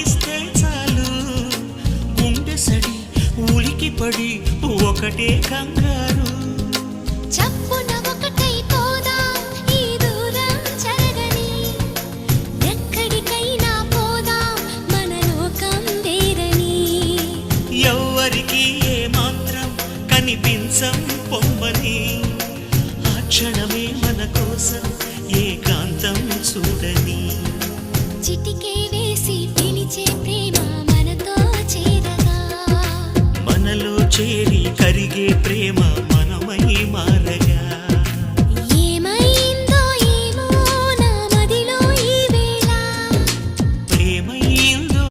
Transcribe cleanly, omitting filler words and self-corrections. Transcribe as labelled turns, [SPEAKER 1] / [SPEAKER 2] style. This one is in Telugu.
[SPEAKER 1] వస్తే చాలు గుండె సడి ఉలికి పడి ఒకటే కంగారు.
[SPEAKER 2] చప్పున ఒకటై పోదా ఈ దూరం చెరగని, ఎక్కడికైనా పోదా మన లోకం వేరని.
[SPEAKER 1] ఎవ్వరికి ఏ మాత్రం కనిపించం పొమ్మని, ఆ క్షణమే మన కోసం ఏకాంతం చూడని.
[SPEAKER 2] చిటికే వేసి పిలిచే ప్రేమ మనతో చేరగా,
[SPEAKER 1] మనలో చేరి కరిగే ప్రేమ